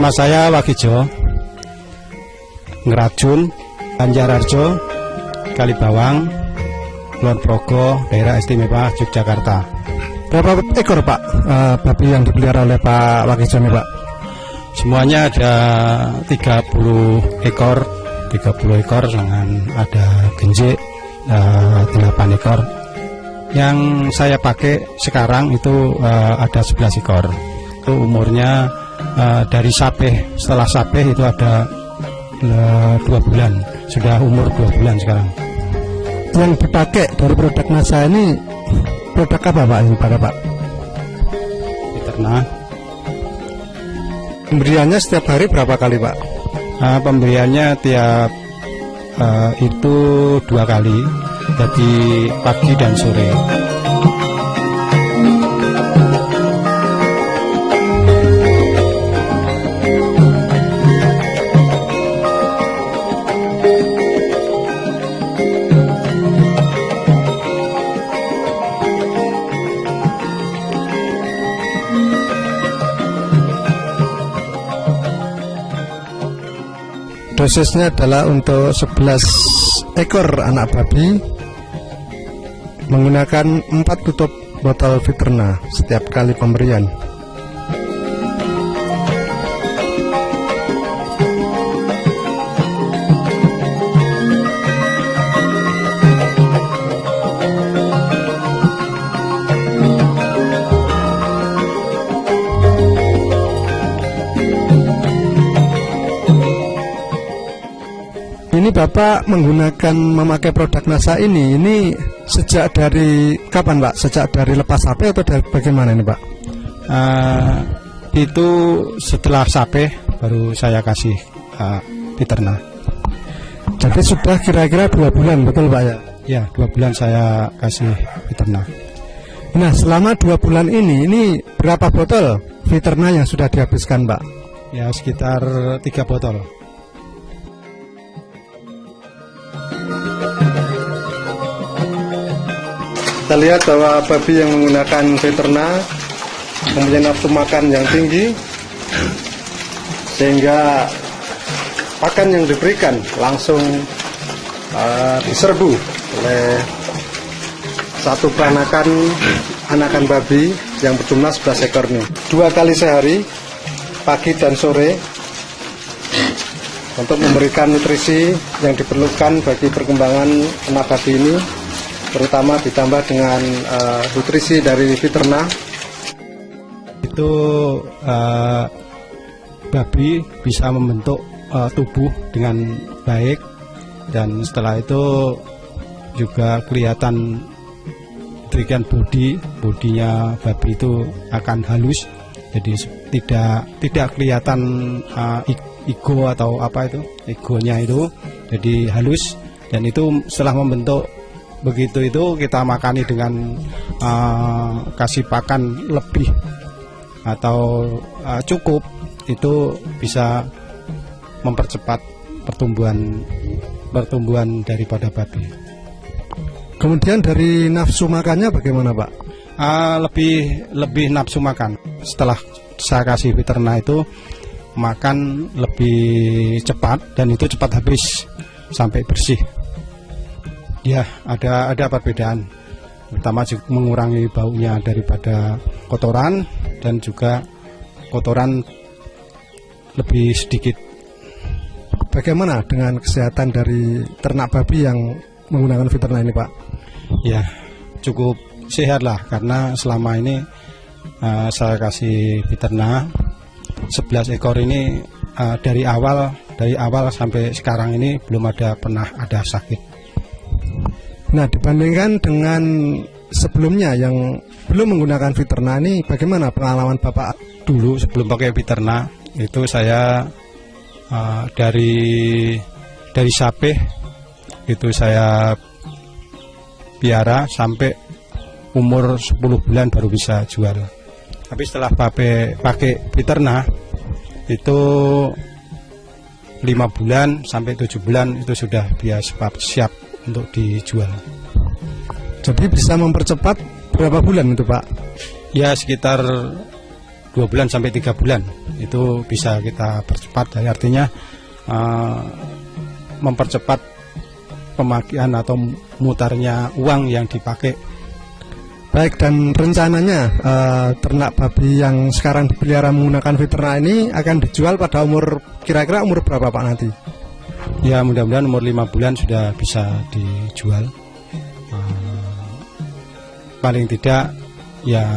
Nama saya Wagijo, Ngerajun, Banjararjo, Kalibawang, Kulon Progo, Daerah Istimewa Yogyakarta. Berapa ekor Pak babi yang dipelihara oleh Pak Wagijo ini Pak? Semuanya ada 30 ekor, dengan ada genjik 8 ekor. Yang saya pakai sekarang itu ada 11 ekor. Itu umurnya dari sapeh, setelah sapeh itu ada 2 bulan, sudah umur 2 bulan sekarang. Yang dipakai dari produk NASA ini produk apa Pak ini pada Pak? Fiterna. Pemberiannya setiap hari berapa kali Pak? Pemberiannya tiap itu 2 kali, jadi pagi dan sore. Dosisnya adalah untuk 11 ekor anak babi menggunakan 4 tutup botol Fiterna setiap kali pemberian. Ini Bapak memakai produk NASA ini sejak dari kapan Pak? Sejak dari lepas sapeh atau dari bagaimana ini Pak? Itu setelah sapeh baru saya kasih Fiterna. Jadi sudah kira-kira 2 bulan betul Pak ya? Ya, 2 bulan saya kasih Fiterna. Nah selama 2 bulan ini berapa botol Fiterna yang sudah dihabiskan Pak? Ya sekitar 3 botol. Kita lihat bahwa babi yang menggunakan Fiterna mempunyai nafsu makan yang tinggi, sehingga pakan yang diberikan langsung diserbu oleh satu peranakan anakan babi yang berjumlah 11 ekor ini. 2 kali sehari, pagi dan sore, untuk memberikan nutrisi yang diperlukan bagi perkembangan anak babi ini, terutama ditambah dengan nutrisi dari Fiterna. Itu babi bisa membentuk tubuh dengan baik, dan setelah itu juga kelihatan diberikan bodinya babi itu akan halus, jadi tidak kelihatan ego atau apa itu, egonya itu jadi halus, dan itu setelah membentuk begitu itu kita makani dengan kasih pakan lebih atau cukup, itu bisa mempercepat pertumbuhan daripada babi. Kemudian dari nafsu makannya bagaimana Pak? Lebih nafsu makan. Setelah saya kasih Fiterna itu makan lebih cepat, dan itu cepat habis sampai bersih. Ya, ada perbedaan, terutama juga mengurangi baunya daripada kotoran, dan juga kotoran lebih sedikit. Bagaimana dengan kesehatan dari ternak babi yang menggunakan Fiterna ini Pak? Ya, cukup sehat lah, karena selama ini saya kasih Fiterna 11 ekor ini, dari awal sampai sekarang ini belum pernah ada sakit. Nah, dibandingkan dengan sebelumnya yang belum menggunakan Fiterna ini, bagaimana pengalaman Bapak? Dulu sebelum pakai Fiterna itu saya dari sapeh itu saya piara sampai umur 10 bulan baru bisa jual. Tapi setelah pakai Fiterna itu 5 bulan sampai 7 bulan itu sudah siap untuk dijual. Jadi bisa mempercepat berapa bulan itu Pak? Ya sekitar 2 bulan sampai 3 bulan itu bisa kita percepat. Jadi artinya mempercepat pemakaian atau mutarnya uang yang dipakai. Baik, dan rencananya ternak babi yang sekarang dipelihara menggunakan Fiterna ini akan dijual pada kira-kira umur berapa Pak nanti? Ya mudah-mudahan umur 5 bulan sudah bisa dijual. Paling tidak ya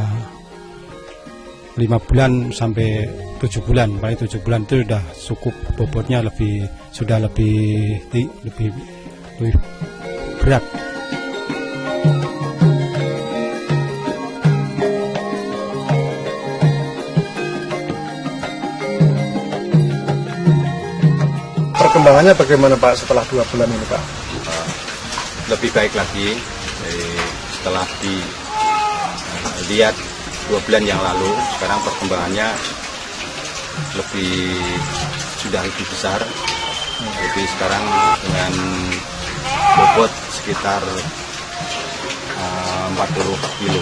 5 bulan sampai 7 bulan. Paling 7 bulan itu sudah cukup, bobotnya sudah lebih berat. Perkembangannya bagaimana Pak setelah 2 bulan ini Pak? Lebih baik lagi setelah dilihat 2 bulan yang lalu. Sekarang perkembangannya sudah lebih besar. Jadi sekarang dengan bobot sekitar 40 kilo.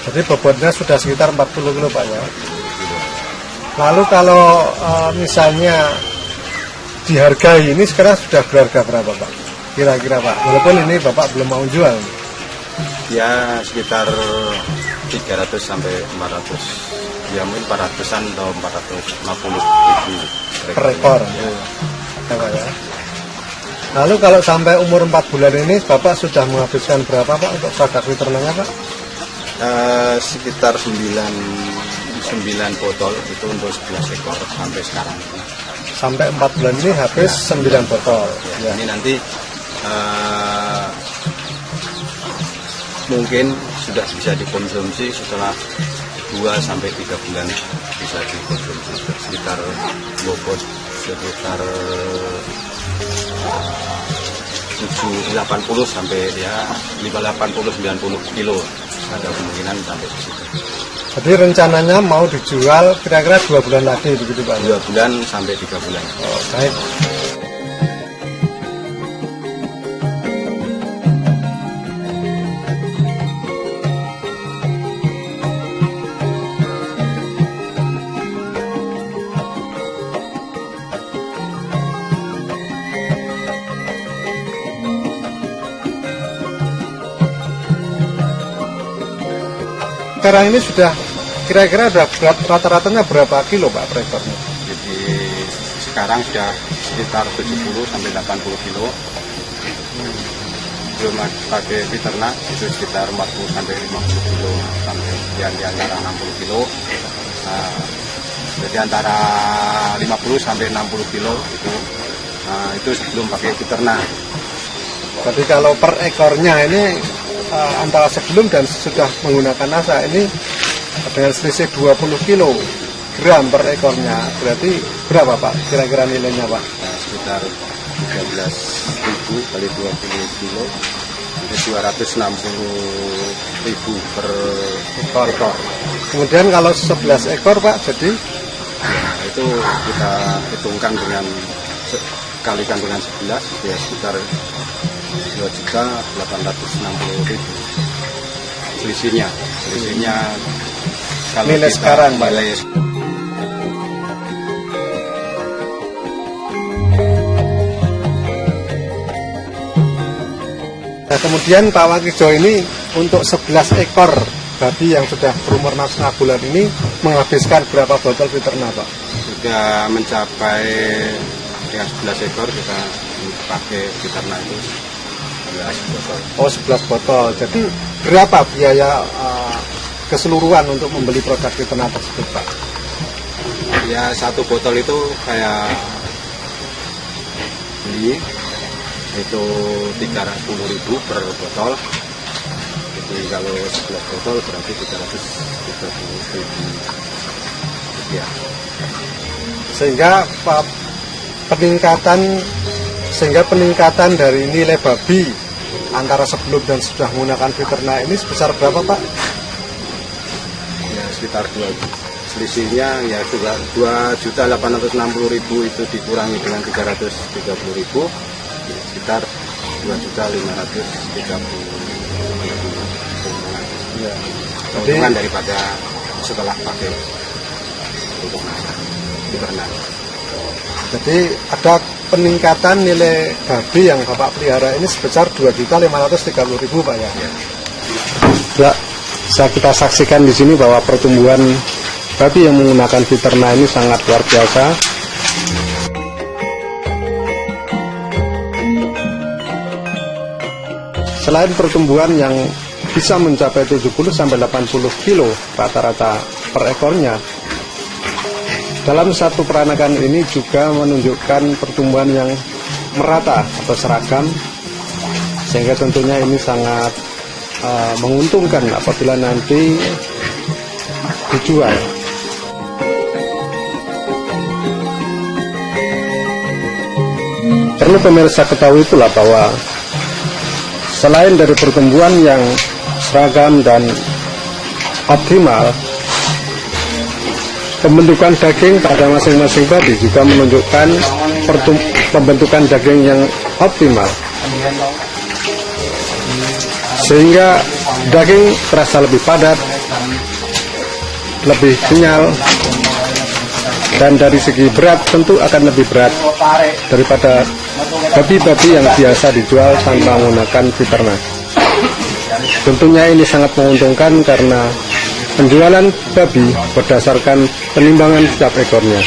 Jadi bobotnya sudah sekitar 40 kilo Pak ya. Lalu kalau misalnya dihargai ini sekarang sudah berharga berapa Pak? Kira-kira Pak, walaupun ini Bapak belum mau jual. Ya sekitar 300 sampai 400. Ya mungkin 400-an atau 450 ribu per ekor. Ya. Lalu kalau sampai umur 4 bulan ini Bapak sudah menghabiskan berapa Pak untuk produk Fiternanya Pak? Sekitar 9 botol itu untuk 11 ekor sampai sekarang. Sampai 4 bulan ini habis 9 botol. Ya. Ini nanti mungkin sudah bisa dikonsumsi setelah 2 sampai 3 bulan bisa dikonsumsi sekitar bobot sekitar 80 sampai ya 80-90 kilo ada kemungkinan sampai ke situ. Jadi rencananya mau dijual kira-kira 2 bulan lagi begitu Pak? 2 bulan sampai 3 bulan. Oh, baik. Sekarang ini sudah kira-kira rata-ratanya berapa kilo Pak per ekornya? Jadi sekarang sudah sekitar 70 sampai 80 kilo. Belum pakai Fiterna itu sekitar 40 sampai 50 kilo sampai di antara 60 kilo. Jadi antara 50 sampai 60 kilo itu sebelum pakai Fiterna. Jadi kalau per ekornya ini antara sebelum dan sudah menggunakan NASA ini dengan selisih 20 kilogram per ekornya, berarti berapa Pak kira-kira nilainya Pak? Sekitar 13.000 kali 20 kilo itu 260.000 per ekor. Kemudian kalau 11 ekor Pak jadi? Ya, itu kita hitungkan dengan kalikan dengan 11 ya sekitar 2.860.000 selisihnya kalau nilai kita sekarang nilai. Nah, kemudian Pak Wakijo ini untuk 11 ekor babi yang sudah berumur 6,5 bulan ini menghabiskan berapa botol Fiterna Pak? Sudah mencapai yang 11 ekor kita pakai Fiterna itu 11 botol. Oh 11 botol. Jadi berapa biaya keseluruhan untuk membeli produk Fiterna tersebut Pak? Ya satu botol itu kayak beli itu 310.000 per botol. Jadi kalau 11 botol berarti 330.000 rupiah. Sehingga peningkatan dari nilai babi antara sebelum dan sudah menggunakan Fiterna ini sebesar berapa Pak? Ya sekitar 2 selisihnya ya juga 2.860.000 itu dikurangi dengan 330.000 ya, sekitar 2.530.000 Ya. keuntungan daripada setelah pakai untuk diternak. Jadi ada peningkatan nilai babi yang Bapak pelihara ini sebesar 2.530.000 Pak ya. Ya, bisa kita saksikan di sini bahwa pertumbuhan babi yang menggunakan Viterna ini sangat luar biasa. Selain pertumbuhan yang bisa mencapai 70-80 kilo rata-rata per ekornya, dalam satu peranakan ini juga menunjukkan pertumbuhan yang merata atau seragam, sehingga tentunya ini sangat menguntungkan apabila nanti dijual. Perlu pemirsa ketahui itulah bahwa selain dari pertumbuhan yang seragam dan optimal, pembentukan daging pada masing-masing babi juga menunjukkan pembentukan daging yang optimal, sehingga daging terasa lebih padat, lebih kenyal, dan dari segi berat tentu akan lebih berat daripada babi-babi yang biasa dijual tanpa menggunakan Viterna. Tentunya ini sangat menguntungkan karena penjualan babi berdasarkan penimbangan setiap ekornya.